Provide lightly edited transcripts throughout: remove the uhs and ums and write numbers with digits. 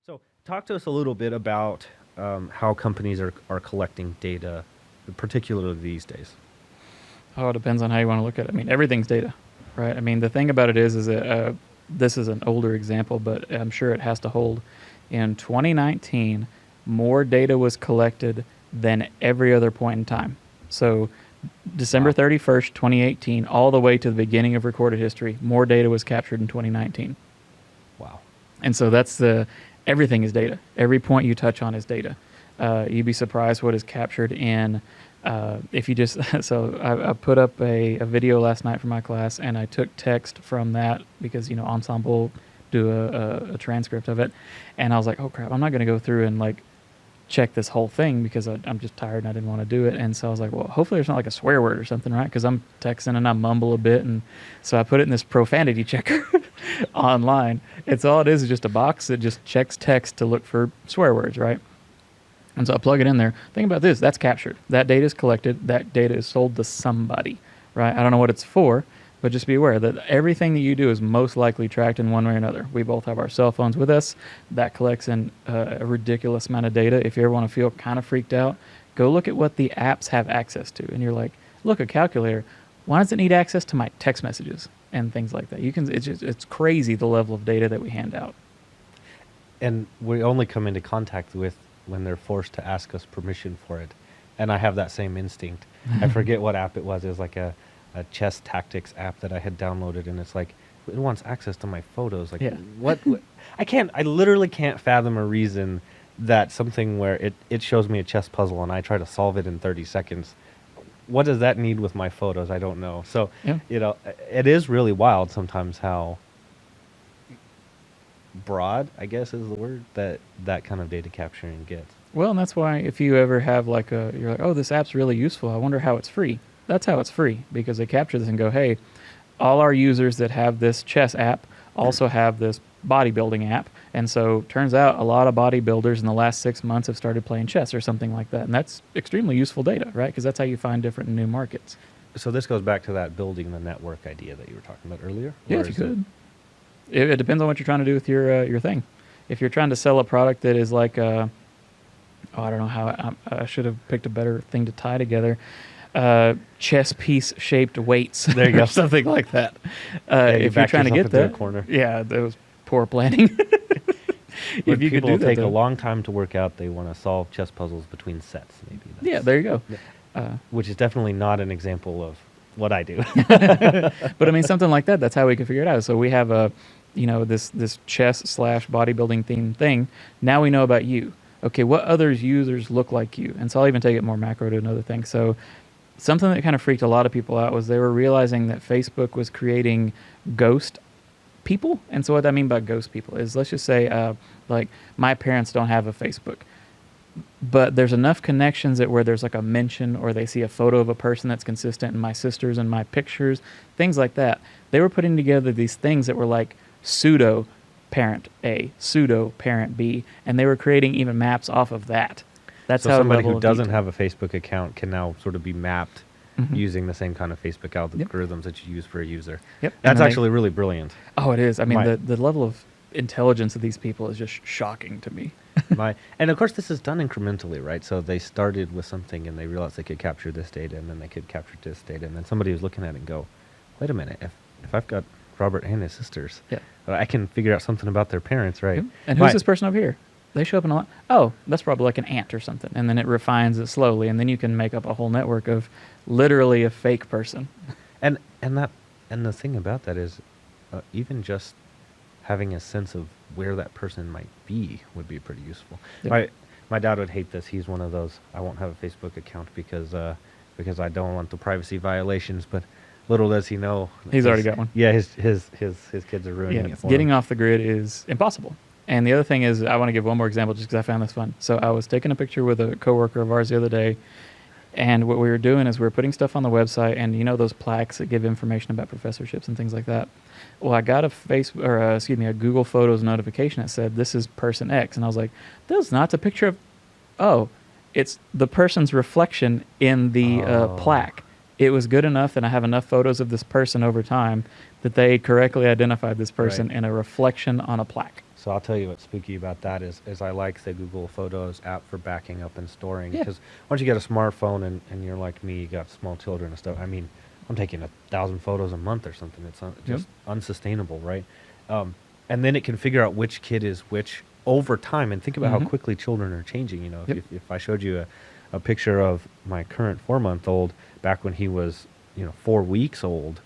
So, talk to us a little bit about how companies are collecting data, particularly these days. Oh, it depends on how you want to look at it. I mean, everything's data, right? I mean, the thing about it is that this is an older example, but I'm sure it has to hold. In 2019, more data was collected than every other point in time. So, December Wow. 31st, 2018, all the way to the beginning of recorded history, more data was captured in 2019. Wow. And so that's everything is data. Every point you touch on is data. You'd be surprised what is captured in, if you just, so I put up a video last night for my class, and I took text from that because, Ensemble do a transcript of it. And I was like, oh crap, I'm not going to go through and like check this whole thing because I'm just tired and I didn't want to do it. And so I was like, well, hopefully there's not like a swear word or something, right? Because I'm texting and I mumble a bit. And so I put it in this profanity checker online. It's all it is just a box that just checks text to look for swear words, right? And so I plug it in there. Think about this. That's captured. That data is collected. That data is sold to somebody, right? I don't know what it's for, but just be aware that everything that you do is most likely tracked in one way or another. We both have our cell phones with us. That collects in a ridiculous amount of data. If you ever want to feel kind of freaked out, go look at what the apps have access to. And you're like, look, a calculator. Why does it need access to my text messages and things like that? It's crazy the level of data that we hand out. And we only come into contact with when they're forced to ask us permission for it. And I have that same instinct. I forget what app it was. It was like a chess tactics app that I had downloaded, and it's like, it wants access to my photos. Like, Yeah. what? I literally can't fathom a reason that something where it shows me a chess puzzle and I try to solve it in 30 seconds. What does that need with my photos? I don't know. So, Yeah. It is really wild sometimes how broad, I guess is the word, that kind of data capturing gets. Well, and that's why if you ever have you're like, oh, this app's really useful. I wonder how it's free. That's how it's free, because they capture this and go, hey, all our users that have this chess app also have this bodybuilding app. And so turns out a lot of bodybuilders in the last 6 months have started playing chess or something like that. And that's extremely useful data, right? Because that's how you find different new markets. So this goes back to that building the network idea that you were talking about earlier? Yeah, Or if you is it- could. It depends on what you're trying to do with your thing. If you're trying to sell a product that is like, I don't know how, I should have picked a better thing to tie together. Chess piece shaped weights. There you go. Or something like that. Yeah, you If you're backed trying to yourself get into a that, corner. yeah, that was poor planning. When If you could people do that, take a though. long time to work out, they want to solve chess puzzles between sets, maybe. Yeah, there you go. Which is definitely not an example of what I do. But I mean, something like that. That's how we can figure it out. So we have this chess / bodybuilding theme thing. Now we know about you. Okay, what other users look like you? And so I'll even take it more macro to another thing. So something that kind of freaked a lot of people out was they were realizing that Facebook was creating ghost people. And so what I mean by ghost people is, let's just say, like my parents don't have a Facebook, but there's enough connections that where there's like a mention or they see a photo of a person that's consistent in my sisters and my pictures, things like that. They were putting together these things that were like pseudo parent A, pseudo parent B, and they were creating even maps off of that. That's So how somebody level who of doesn't detail. have a Facebook account can now sort of be mapped Mhm. using the same kind of Facebook Yep. algorithms that you use for a user. Yep. And That's then they- actually really brilliant. Oh, it is. I mean, My- the level of intelligence of these people is just shocking to me. And of course, this is done incrementally, right? So they started with something and they realized they could capture this data, and then they could capture this data, and then somebody was looking at it and go, wait a minute, if I've got Robert and his sisters, Yeah. I can figure out something about their parents, right? Yep. And who's My- this person over here? They show up in a lot. Oh, that's probably like an ant or something. And then it refines it slowly, and then you can make up a whole network of literally a fake person. And the thing about that is, even just having a sense of where that person might be would be pretty useful. Yep. My dad would hate this. He's one of those. I won't have a Facebook account because I don't want the privacy violations. But little does he know, He's already got one. Yeah, his kids are ruining it for Getting him. off the grid is impossible. And the other thing is, I want to give one more example just because I found this fun. So I was taking a picture with a coworker of ours the other day, and what we were doing is we were putting stuff on the website, and those plaques that give information about professorships and things like that. Well, I got a Google Photos notification that said this is person X, and I was like, "That's not a picture of." Oh, it's the person's reflection in the Oh. plaque. It was good enough that I have enough photos of this person over time that they correctly identified this person Right. in a reflection on a plaque. So I'll tell you what's spooky about that is I like the Google Photos app for backing up and storing. Yeah. Because once you get a smartphone and you're like me, you got small children and stuff. I mean, I'm taking 1,000 photos a month or something. It's just unsustainable, right? And then it can figure out which kid is which over time. And think about how quickly children are changing. You know, if I showed you a picture of my current 4-month-old back when he was, 4 weeks old,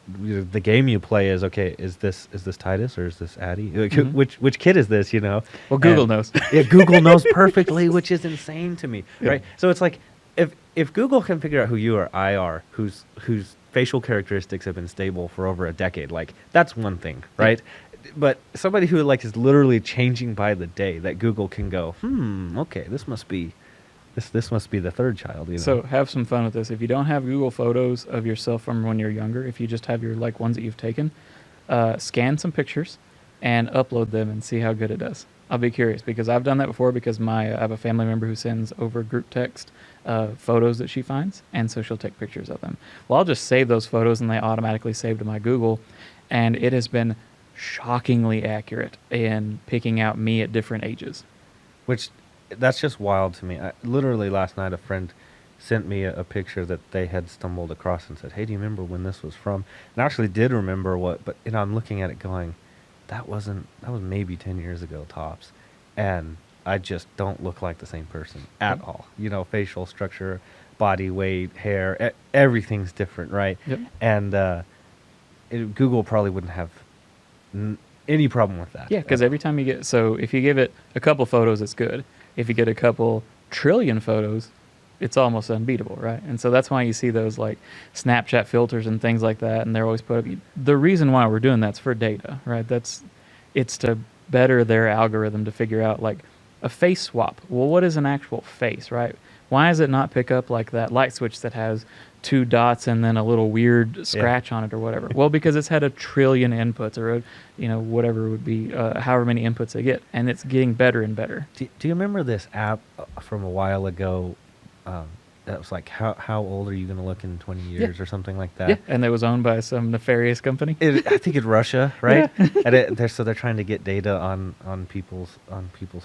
the game you play is, okay, is this Titus or is this Addie? Like, which kid is this? Well, Google knows. Yeah, Google knows perfectly, which is insane to me, right? So it's like if Google can figure out who you or I are, whose facial characteristics have been stable for over a decade, like that's one thing, right? But somebody who like is literally changing by the day, that Google can go, okay, this must be the third child. So have some fun with this. If you don't have Google Photos of yourself from when you're younger, if you just have your like ones that you've taken, scan some pictures and upload them and see how good it does. I'll be curious because I've done that before because I have a family member who sends over group text photos that she finds, and so she'll take pictures of them. Well, I'll just save those photos and they automatically save to my Google, and it has been shockingly accurate in picking out me at different ages. Which, that's just wild to me. Literally last night, a friend sent me a picture that they had stumbled across and said, "Hey, do you remember when this was from?" And I actually did remember but I'm looking at it going, that was maybe 10 years ago tops. And I just don't look like the same person at all. Facial structure, body weight, hair, everything's different, right? Yep. And Google probably wouldn't have any problem with that. Yeah, because every time you if you give it a couple photos, it's good. If you get a couple trillion photos, it's almost unbeatable, right? And so that's why you see those like Snapchat filters and things like that, and they're always put up. The reason why we're doing that's for data, right? It's to better their algorithm to figure out like a face swap. Well, what is an actual face, right? Why does it not pick up like that light switch that has 2 dots and then a little weird scratch on it or whatever? Well, because it's had a trillion inputs or, whatever would be, however many inputs they get. And it's getting better and better. Do you remember this app from a while ago that was like, how old are you going to look in 20 years or something like that? Yeah, and it was owned by some nefarious company. I think it's Russia, right? And they're trying to get data on people's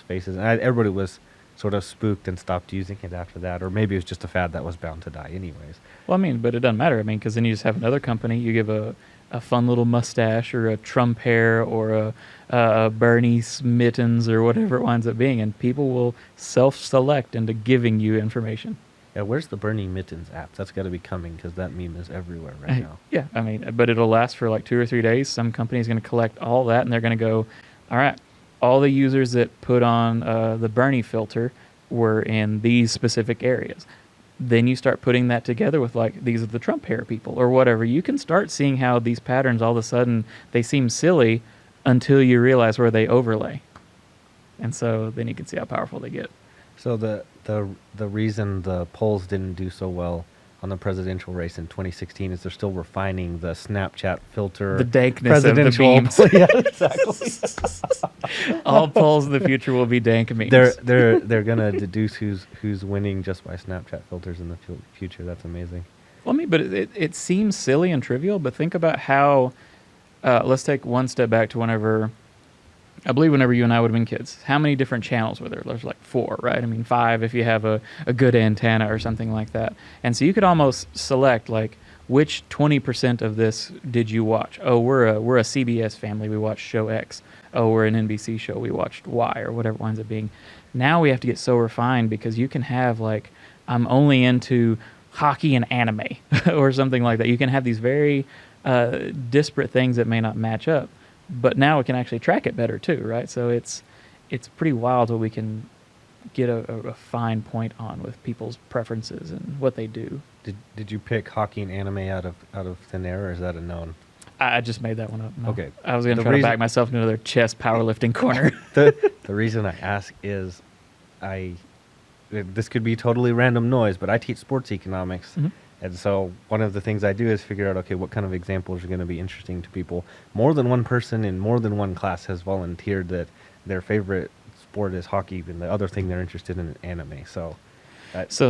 faces. And everybody was sort of spooked and stopped using it after that, or maybe it was just a fad that was bound to die anyways. Well, but it doesn't matter. Because then you just have another company. You give a fun little mustache or a Trump hair or a Bernie Smittens or whatever it winds up being, and people will self-select into giving you information. Yeah, where's the Bernie Mittens app? That's got to be coming because that meme is everywhere right now. Yeah, but it'll last for like 2 or 3 days. Some company's going to collect all that, and they're going to go, all right, all the users that put on the Bernie filter were in these specific areas. Then you start putting that together with like, these are the Trump hair people or whatever. You can start seeing how these patterns, all of a sudden, they seem silly until you realize where they overlay. And so then you can see how powerful they get. So the reason the polls didn't do so well on the presidential race in 2016 is they're still refining the Snapchat filter. The dankness of the memes. Yeah, exactly. All polls in the future will be dank memes. They're gonna deduce who's winning just by Snapchat filters in the future. That's amazing. Well, but it seems silly and trivial, but think about how. Let's take one step back to whenever you and I would have been kids. How many different channels were there? There's like 4, right? 5 if you have a good antenna or something like that. And so you could almost select like which 20% of this did you watch? Oh, we're a CBS family. We watched show X. Oh, we're an NBC show. We watched Y or whatever it winds up being. Now we have to get so refined because you can have like, I'm only into hockey and anime or something like that. You can have these very disparate things that may not match up. But now we can actually track it better too, right? So it's pretty wild what we can get a fine point on with people's preferences and what they do. Did you pick hockey and anime out of thin air, or is that a known? I just made that one up. No. Okay. I was going to try to back myself into another chest powerlifting corner. The reason I ask is this could be totally random noise, but I teach sports economics. Mm-hmm. And so one of the things I do is figure out, okay, what kind of examples are going to be interesting to people. More than one person in more than one class has volunteered that their favorite sport is hockey, and the other thing they're interested in is anime. So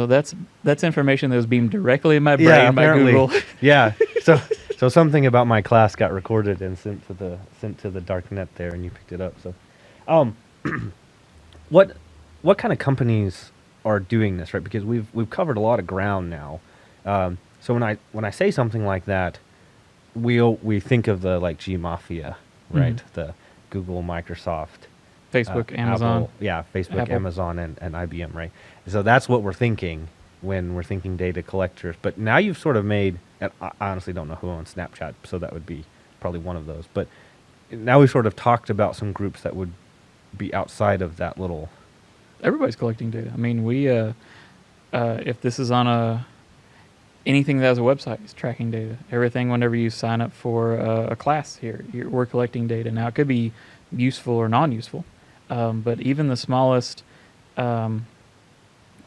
that's information that was beamed directly in my brain by Google. Yeah. So So something about my class got recorded and sent to the dark net there, and you picked it up. So, um, what kind of companies are doing this, right? Because we've covered a lot of ground now. So when I say something like that, we think of the like G Mafia, right? Mhm. The Google, Microsoft, Facebook, Amazon. Apple, yeah, Facebook, Apple. Amazon, and IBM, right? So that's what we're thinking when we're thinking data collectors. But now you've sort of made, and I honestly don't know who owns Snapchat, so that would be probably one of those. But now we've sort of talked about some groups that would be outside of that little. Everybody's collecting data. I mean, if this is on anything that has a website is tracking data. Everything whenever you sign up for a class here, we're collecting data. Now, it could be useful or non-useful, but even the smallest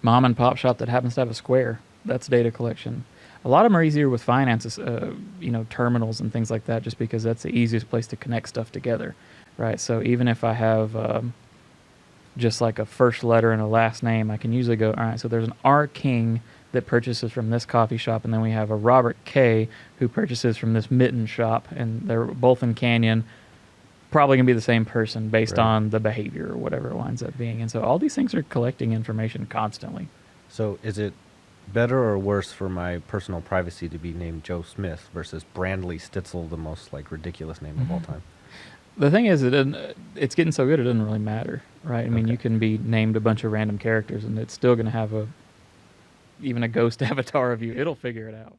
mom and pop shop that happens to have a Square, that's data collection. A lot of them are easier with finances, terminals and things like that, just because that's the easiest place to connect stuff together, right? So even if I have just like a first letter and a last name, I can usually go, all right, so there's an R. King that purchases from this coffee shop, and then we have a Robert K. who purchases from this mitten shop, and they're both in Canyon. Probably going to be the same person based Right. on the behavior or whatever it winds up being. And so all these things are collecting information constantly. So is it better or worse for my personal privacy to be named Joe Smith versus Brandley Stitzel, the most like ridiculous name of all time? The thing is, it's getting so good it doesn't really matter, right? I mean, Okay. you can be named a bunch of random characters, and it's still going to have even a ghost avatar of you. It'll figure it out.